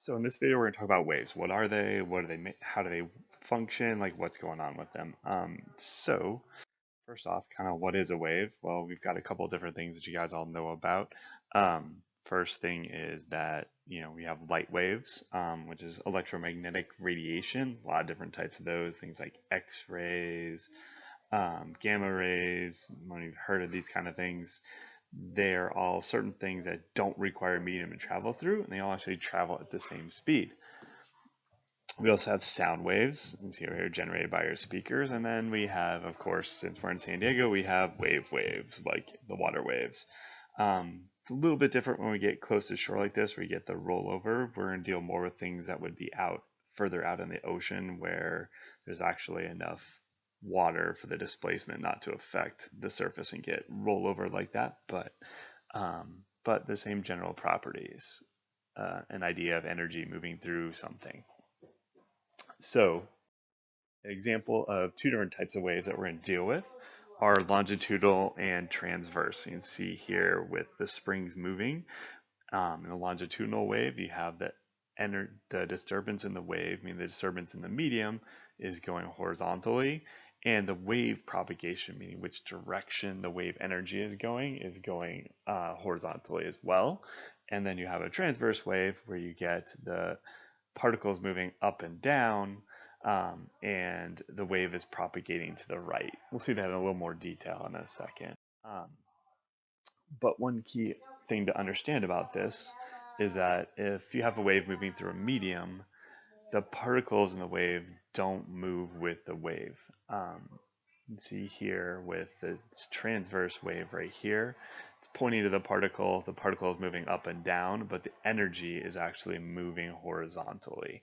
So in this video, we're going to talk about waves. What are they? What do they make? How do they function? Like what's going on with them? So first off, kind of what is a wave? Well, we've got a couple of different things that you guys all know about. First thing is that, we have light waves, which is electromagnetic radiation, a lot of different types of those, things like X-rays, gamma rays, when you've heard of these kind of things. They're all certain things that don't require a medium to travel through, and they all actually travel at the same speed. We also have sound waves, you can see over here, generated by your speakers, and then we have, of course, since we're in San Diego, we have waves, like the water waves. It's a little bit different when we get close to shore like this, where you get the rollover. We're going to deal more with things that would be further out in the ocean, where there's actually enough water for the displacement not to affect the surface and get rollover like that, but the same general properties, an idea of energy moving through something. So, an example of two different types of waves that we're going to deal with are longitudinal and transverse. You can see here with the springs moving. In a longitudinal wave, you have the disturbance in the wave, meaning the disturbance in the medium, is going horizontally, and the wave propagation, meaning which direction the wave energy is going horizontally as well. And then you have a transverse wave where you get the particles moving up and down, and the wave is propagating to the right. We'll see that in a little more detail in a second. But one key thing to understand about this is that if you have a wave moving through a medium, the particles in the wave don't move with the wave. You can see here with the transverse wave right here, it's pointing to the particle is moving up and down, but the energy is actually moving horizontally.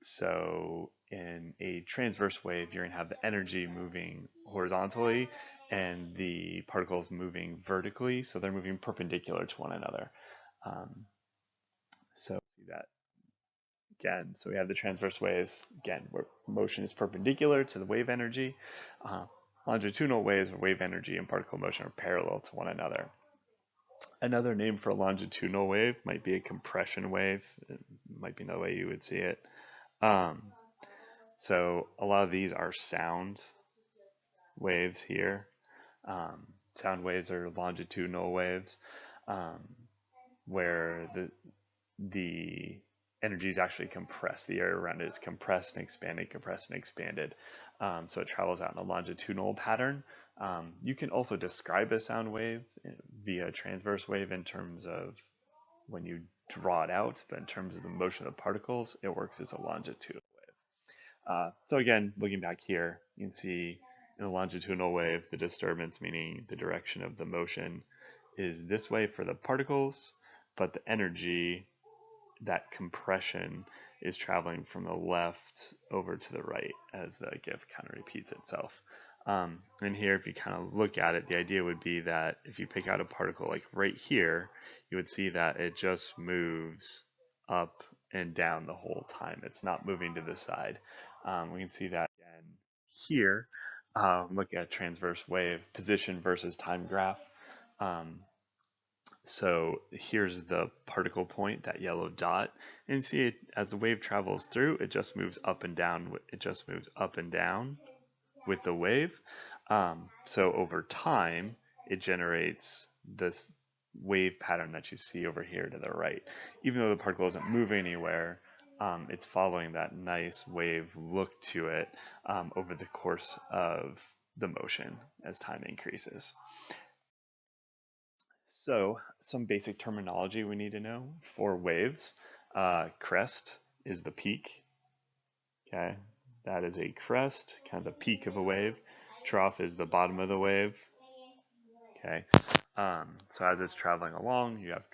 So in a transverse wave, you're going to have the energy moving horizontally and the particles moving vertically, so they're moving perpendicular to one another. So see that again. So we have the transverse waves, again, where motion is perpendicular to the wave energy. Longitudinal waves, where wave energy and particle motion are parallel to one another. Another name for a longitudinal wave might be a compression wave. It might be another way you would see it. So a lot of these are sound waves here. Sound waves are longitudinal waves, where the energy is actually compressed. The area around it is compressed and expanded, compressed and expanded. So it travels out in a longitudinal pattern. You can also describe a sound wave via transverse wave in terms of when you draw it out, but in terms of the motion of particles, it works as a longitudinal wave. So again, looking back here, you can see in a longitudinal wave, the disturbance, meaning the direction of the motion, is this way for the particles, but the energy, that compression, is traveling from the left over to the right as the GIF kind of repeats itself. And here, if you kind of look at it, the idea would be that if you pick out a particle like right here, you would see that it just moves up and down the whole time. It's not moving to the side. We can see that again here. Look at transverse wave position versus time graph. So here's the particle point, that yellow dot, and see it as the wave travels through, it just moves up and down. It just moves up and down with the wave. So over time, it generates this wave pattern that you see over here to the right. Even though the particle isn't moving anywhere, it's following that nice wave look to it over the course of the motion as time increases. So some basic terminology we need to know for waves. Crest is the peak. Okay, that is a crest, kind of the peak of a wave. Trough is the bottom of the wave. Okay, so as it's traveling along, you have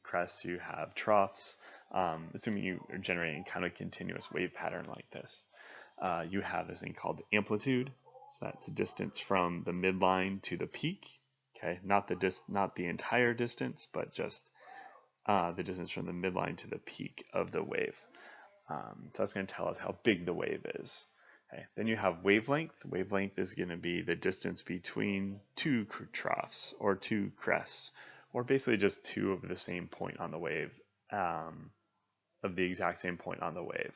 crests, you have troughs. Assuming you are generating kind of a continuous wave pattern like this, you have this thing called amplitude. So that's the distance from the midline to the peak. Okay, not the entire distance, but just the distance from the midline to the peak of the wave. So that's going to tell us how big the wave is. Okay. Then you have wavelength. Wavelength is going to be the distance between two troughs or two crests, or basically just two of the same point on the wave. of the exact same point on the wave.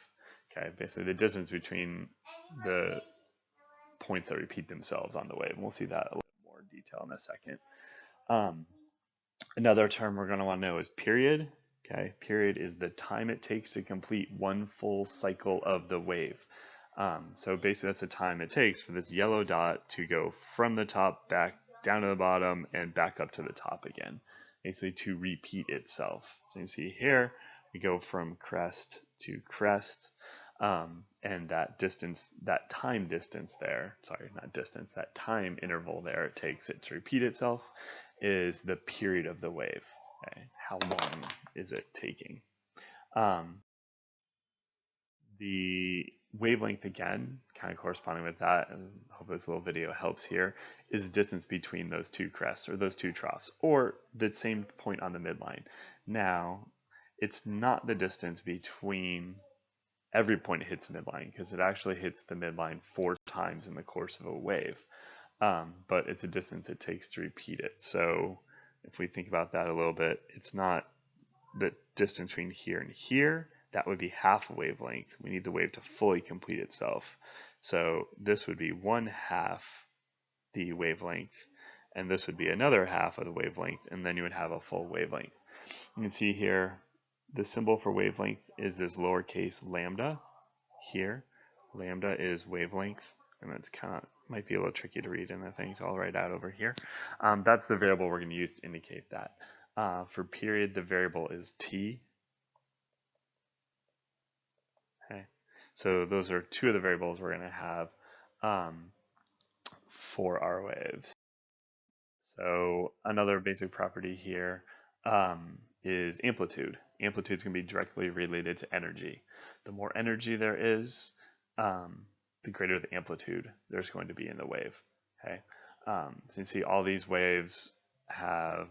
Okay, basically the distance between the points that repeat themselves on the wave. And we'll see that a little more detail in a second. Another term we're going to want to know is period. Okay, period is the time it takes to complete one full cycle of the wave. So basically that's the time it takes for this yellow dot to go from the top back down to the bottom and back up to the top again, basically to repeat itself. So you see here, we go from crest to crest, and that distance, that time distance there, sorry, not distance, that time interval there it takes it to repeat itself is the period of the wave. Okay? How long is it taking? The wavelength, again, kind of corresponding with that, and hope this little video helps here, is the distance between those two crests or those two troughs, or the same point on the midline. Now, it's not the distance between every point it hits the midline, because it actually hits the midline 4 times in the course of a wave, but it's a distance it takes to repeat it. So if we think about that a little bit, it's not the distance between here and here. That would be half a wavelength. We need the wave to fully complete itself. So this would be 1/2 the wavelength, and this would be another half of the wavelength, and then you would have a full wavelength. You can see here, the symbol for wavelength is this lowercase lambda here. Lambda is wavelength, and that's kind of, might be a little tricky to read in the things I'll write out over here. That's the variable we're going to use to indicate that. For period, the variable is t. Okay, so those are 2 of the variables we're going to have for our waves. So another basic property here is amplitude. Amplitude is going to be directly related to energy. The more energy there is, the greater the amplitude there's going to be in the wave. Okay, so you see all these waves have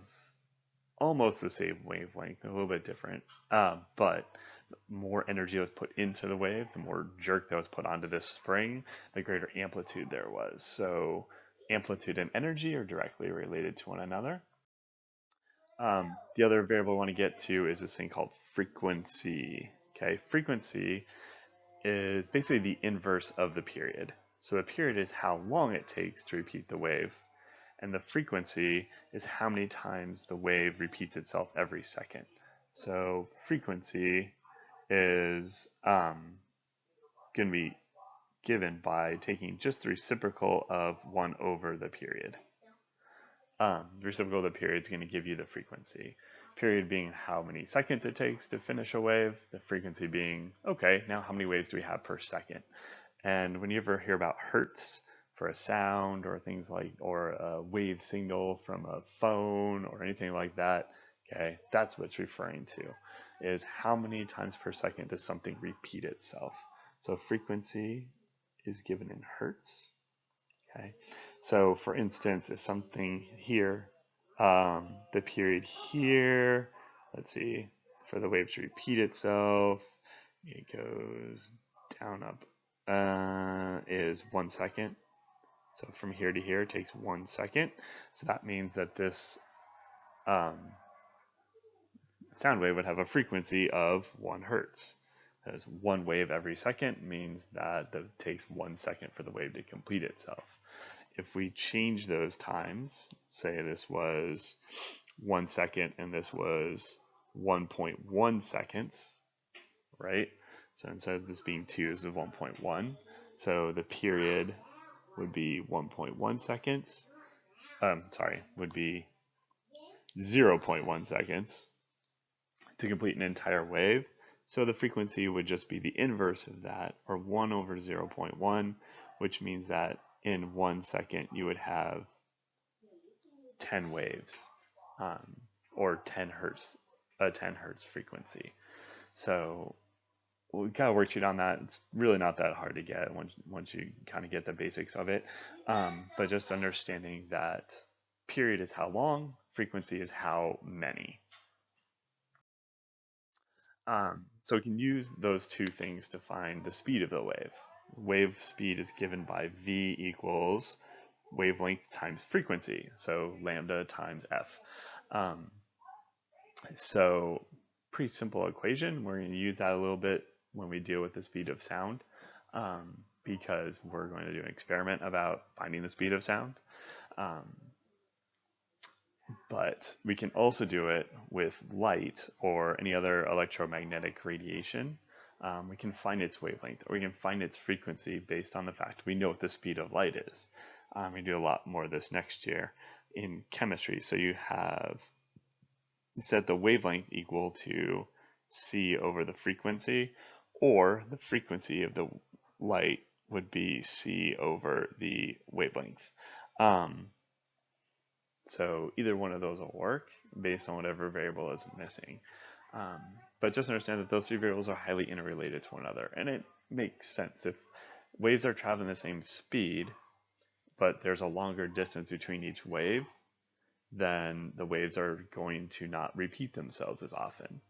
almost the same wavelength, a little bit different, but the more energy was put into the wave, the more jerk that was put onto this spring, the greater amplitude there was. So amplitude and energy are directly related to one another. The other variable I want to get to is this thing called frequency. Okay, frequency is basically the inverse of the period. So the period is how long it takes to repeat the wave, and the frequency is how many times the wave repeats itself every second. So frequency is going to be given by taking just the reciprocal of 1 over the period. The reciprocal of the period is going to give you the frequency. Period being how many seconds it takes to finish a wave, the frequency being, okay, now how many waves do we have per second? And when you ever hear about hertz for a sound or things like, or a wave signal from a phone or anything like that, okay, that's what it's referring to, is how many times per second does something repeat itself. So frequency is given in hertz. Okay, so for instance, if something here, the period here, let's see, for the wave to repeat itself, it goes down, up, is 1 second. So from here to here, it takes 1 second. So that means that this sound wave would have a frequency of 1 hertz. Because 1 wave every second means that it takes 1 second for the wave to complete itself. If we change those times, say this was 1 second and this was 1.1 seconds, right? So instead of this being 2, this is 1.1. So the period would be 1.1 seconds. Would be 0.1 seconds to complete an entire wave. So the frequency would just be the inverse of that, or 1 over 0.1, which means that in 1 second you would have 10 waves, or 10 hertz, a 10 hertz frequency. So we kind of worksheet on that. It's really not that hard to get once you kind of get the basics of it. But just understanding that period is how long, frequency is how many. So we can use those 2 things to find the speed of the wave. Wave speed is given by v equals wavelength times frequency, so lambda times f. So pretty simple equation. We're going to use that a little bit when we deal with the speed of sound, because we're going to do an experiment about finding the speed of sound. But we can also do it with light or any other electromagnetic radiation. We can find its wavelength, or we can find its frequency based on the fact we know what the speed of light is. We do a lot more of this next year in chemistry. So you have set the wavelength equal to c over the frequency, or the frequency of the light would be c over the wavelength. So either one of those will work based on whatever variable is missing. But just understand that those three variables are highly interrelated to one another. And it makes sense. If waves are traveling the same speed, but there's a longer distance between each wave, then the waves are going to not repeat themselves as often.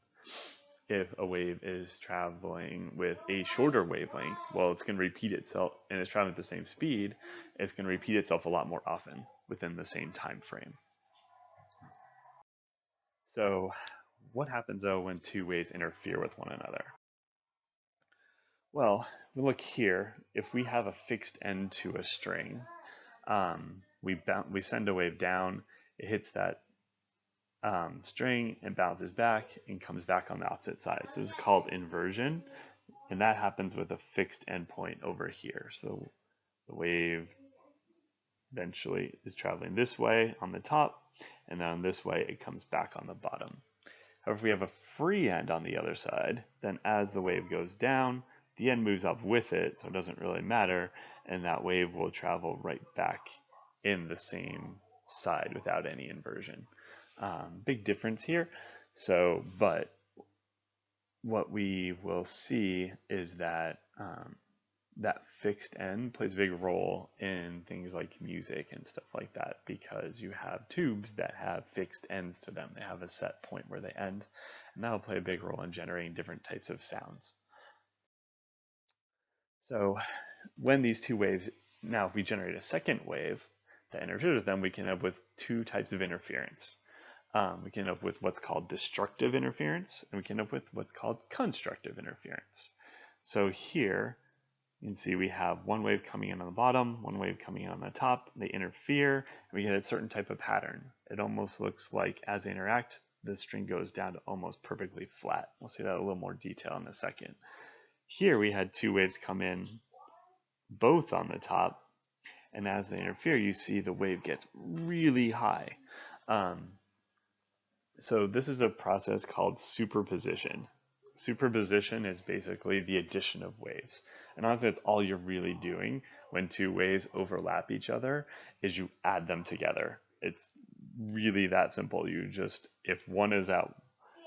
If a wave is traveling with a shorter wavelength, well, it's going to repeat itself, and it's traveling at the same speed, it's going to repeat itself a lot more often within the same time frame. So what happens though when two waves interfere with one another? Well, we look here. If we have a fixed end to a string, we send a wave down, it hits that string and bounces back and comes back on the opposite side. So this is called inversion, and that happens with a fixed endpoint over here. So the wave eventually is traveling this way on the top, and then this way it comes back on the bottom. However, if we have a free end on the other side, then as the wave goes down, the end moves up with it, so it doesn't really matter, and that wave will travel right back in the same side without any inversion. Big difference here. So, but what we will see is that that fixed end plays a big role in things like music and stuff like that, because you have tubes that have fixed ends to them. They have a set point where they end, and that will play a big role in generating different types of sounds. So when these two waves, now if we generate a second wave that interferes with them, we can end up with two types of interference. We can end up with what's called destructive interference, and we can end up with what's called constructive interference. So here, you can see we have one wave coming in on the bottom, one wave coming in on the top. They interfere, and we get a certain type of pattern. It almost looks like as they interact, the string goes down to almost perfectly flat. We'll see that in a little more detail in a second. Here we had two waves come in, both on the top, and as they interfere, you see the wave gets really high. So this is a process called superposition. Superposition is basically the addition of waves. And honestly, that's all you're really doing when two waves overlap each other, is you add them together. It's really that simple. You just, if one is at,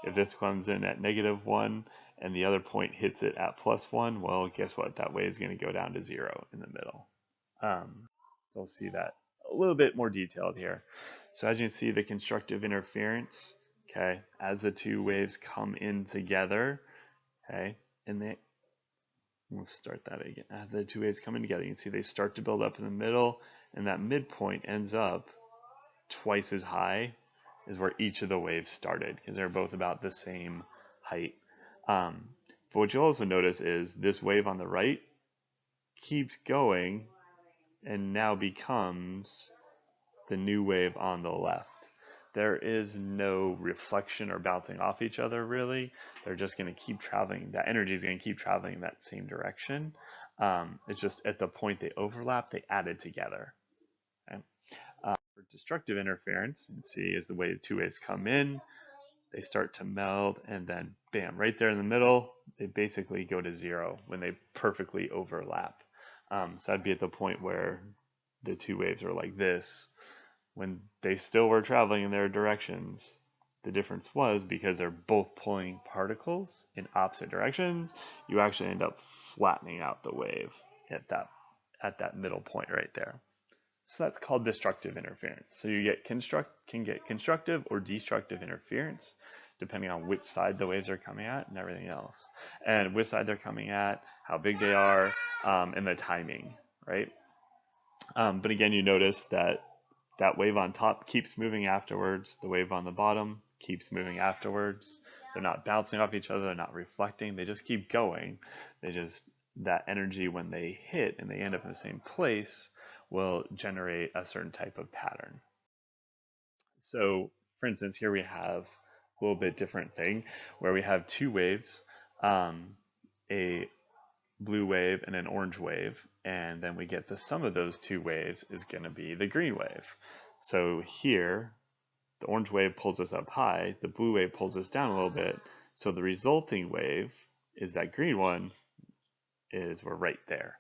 if this comes in at -1 and the other point hits it at +1, well, guess what? That wave is going to go down to 0 in the middle. So we'll see that a little bit more detailed here. So as you can see, the constructive interference, okay, as the two waves come in together, okay, and we'll start that again. As the two waves come in together, you can see they start to build up in the middle, and that midpoint ends up twice as high as where each of the waves started, because they're both about the same height. But what you'll also notice is this wave on the right keeps going and now becomes the new wave on the left. There is no reflection or bouncing off each other, really. They're just going to keep traveling. That energy is going to keep traveling in that same direction. It's just at the point they overlap, they added together. Okay? For destructive interference, you can see as the two waves come in, they start to meld, and then bam, right there in the middle, they basically go to 0 when they perfectly overlap. So that'd be at the point where the two waves are like this. When they still were traveling in their directions, the difference was because they're both pulling particles in opposite directions, you actually end up flattening out the wave at that middle point right there. So that's called destructive interference. So you can get constructive or destructive interference depending on which side the waves are coming at and everything else. And which side they're coming at, how big they are, and the timing, right? But again, you notice that that wave on top keeps moving afterwards. The wave on the bottom keeps moving afterwards. They're not bouncing off each other, they're not reflecting, they just keep going. That energy, when they hit and they end up in the same place, will generate a certain type of pattern. So for instance, here we have a little bit different thing where we have two waves, a blue wave and an orange wave, and then we get the sum of those two waves is going to be the green wave. So here, the orange wave pulls us up high, the blue wave pulls us down a little bit, so the resulting wave is that green one, we're right there.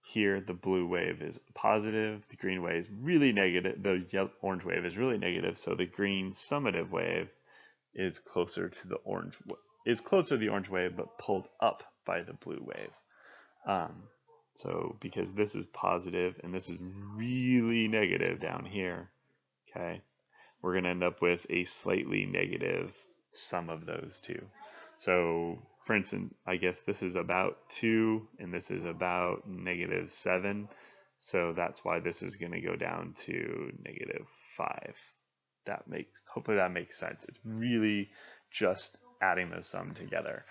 Here, the blue wave is positive, the green wave is really negative, the orange wave is really negative, so the green summative wave is closer to the orange wave, but pulled up by the blue wave. So because this is positive and this is really negative down here, okay, we're going to end up with a slightly negative sum of those two. So for instance, I guess this is about 2 and this is about -7. So that's why this is going to go down to -5. Hopefully that makes sense. It's really just adding the sum together.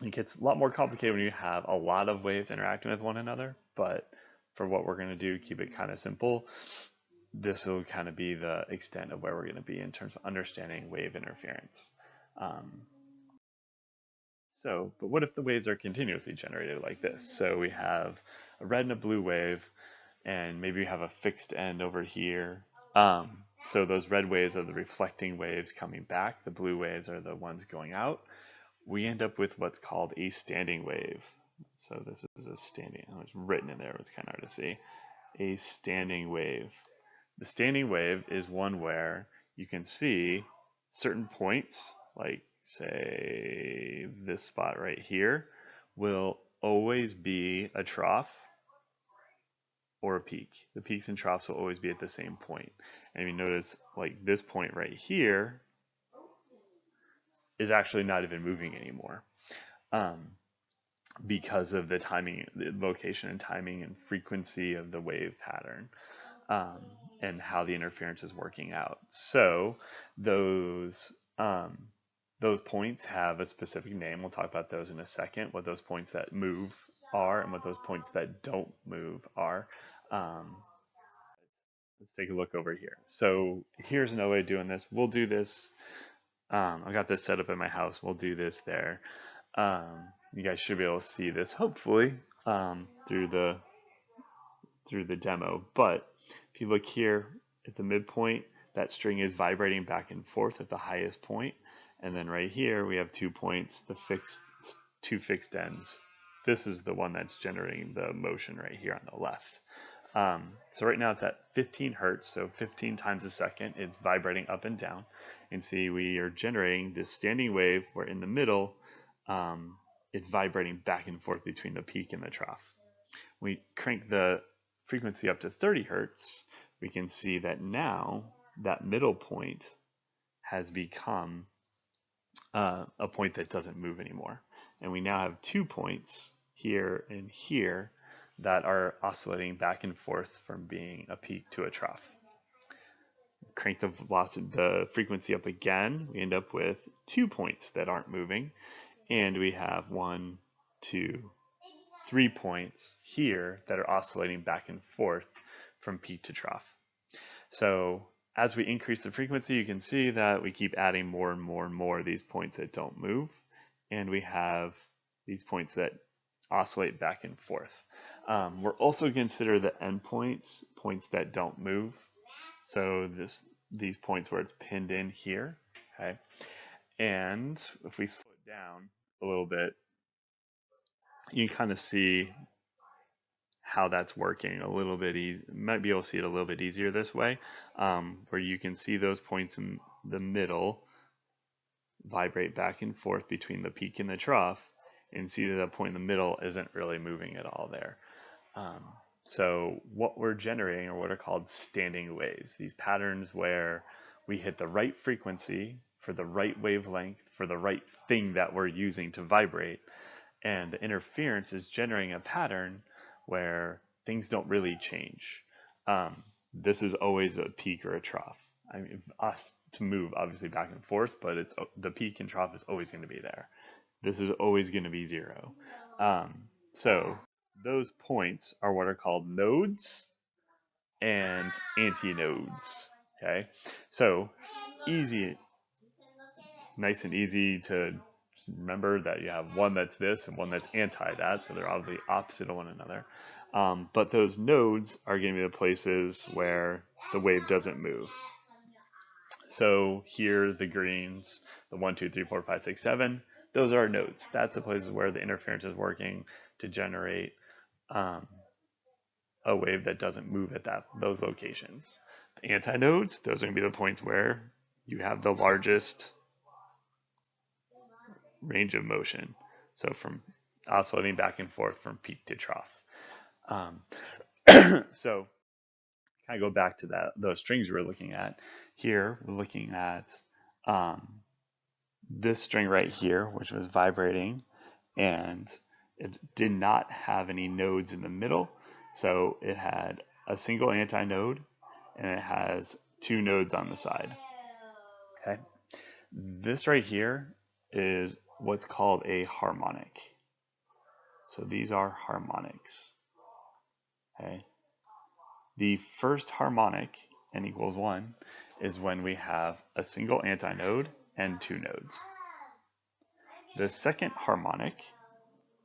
It gets a lot more complicated when you have a lot of waves interacting with one another, but for what we're going to do, keep it kind of simple. This will kind of be the extent of where we're going to be in terms of understanding wave interference. But what if the waves are continuously generated like this? So we have a red and a blue wave, and maybe we have a fixed end over here. So those red waves are the reflecting waves coming back. The blue waves are the ones going out. We end up with what's called a standing wave. So this is a standing, it's written in there, it's kind of hard to see. A standing wave. The standing wave is one where you can see certain points, like say this spot right here, will always be a trough or a peak. The peaks and troughs will always be at the same point. And you notice like this point right here is actually not even moving anymore. Because of the timing, the location and timing and frequency of the wave pattern, and how the interference is working out. So those points have a specific name. We'll talk about those in a second, what those points that move are and what those points that don't move are. Let's take a look over here. So here's another way of doing this. We'll do this. I got this set up in my house. We'll do this there. You guys should be able to see this hopefully through the demo. But if you look here at the midpoint, that string is vibrating back and forth at the highest point. And then right here we have 2 points, two fixed ends. This is the one that's generating the motion right here on the left. So right now it's at 15 hertz, so 15 times a second. It's vibrating up and down. And see, we are generating this standing wave where in the middle, it's vibrating back and forth between the peak and the trough. We crank the frequency up to 30 hertz, we can see that now that middle point has become a point that doesn't move anymore. And we now have 2 points here and here that are oscillating back and forth from being a peak to a trough. Crank the frequency up again, we end up with 2 points that aren't moving, and we have 1, 2, 3 points here that are oscillating back and forth from peak to trough. So as we increase the frequency, you can see that we keep adding more and more and more of these points that don't move, and we have these points that oscillate back and forth. We're also consider the endpoints points that don't move. So these points where it's pinned in here, okay? And if we slow it down a little bit, you can kind of see how that's working a little bit easy. Might be able to see it a little bit easier this way, where you can see those points in the middle vibrate back and forth between the peak and the trough, and see that point in the middle isn't really moving at all there. So what we're generating are what are called standing waves, these patterns where we hit the right frequency for the right wavelength for the right thing that we're using to vibrate, and the interference is generating a pattern where things don't really change. This is always a peak or a trough. I mean, us to move obviously back and forth, but it's the peak and trough is always going to be there. This is always going to be 0. So those points are what are called nodes and antinodes. Okay, so easy, nice and easy to remember that you have one that's this and one that's anti that, so they're obviously opposite of one another. But those nodes are going to be the places where the wave doesn't move. So here, the greens, the 1, 2, 3, 4, 5, 6, 7, those are our nodes. That's the places where the interference is working to generate a wave that doesn't move at those locations. The antinodes, those are going to be the points where you have the largest range of motion. So from oscillating back and forth from peak to trough. So kind of go back to those strings we were looking at. Here we're looking at this string right here, which was vibrating, and it did not have any nodes in the middle. So it had a single antinode, and it has 2 nodes on the side. Okay. This right here is what's called a harmonic. So these are harmonics. Okay. The first harmonic, n equals 1, is when we have a single antinode and 2 nodes. The second harmonic,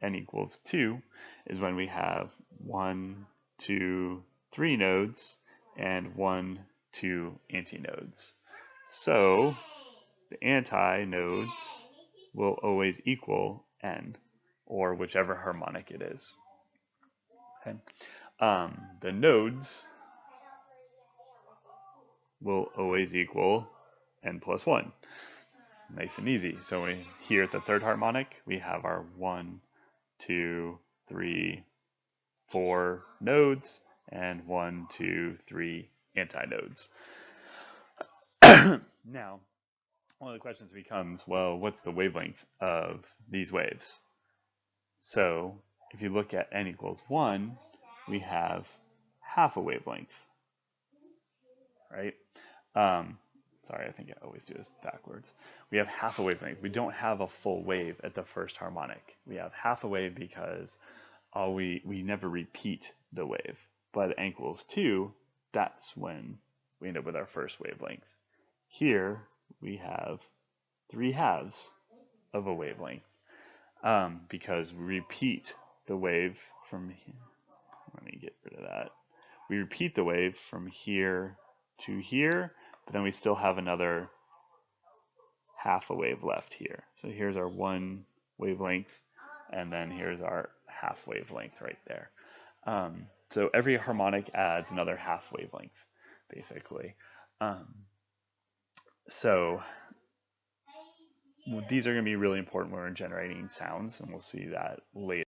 n equals 2, is when we have 1, 2, 3 nodes and 1, 2 antinodes. So the antinodes will always equal n, or whichever harmonic it is. Okay. The nodes will always equal n plus 1. Nice and easy. So here at the third harmonic, we have our 1, 2, 3, 4 nodes and 1, 2, 3 antinodes. Now, one of the questions becomes, well, what's the wavelength of these waves? So if you look at n equals 1, we have half a wavelength, right? Sorry, I think I always do this backwards. We have half a wavelength. We don't have a full wave at the first harmonic. We have half a wave because we never repeat the wave. But at n equals 2, that's when we end up with our first wavelength. Here we have 3 halves of a wavelength because we repeat the wave from here. Let me get rid of that. We repeat the wave from here to here, but then we still have another half a wave left here. So here's our 1 wavelength, and then here's our half wavelength right there. So every harmonic adds another half wavelength, basically. So these are going to be really important when we're generating sounds, and we'll see that later.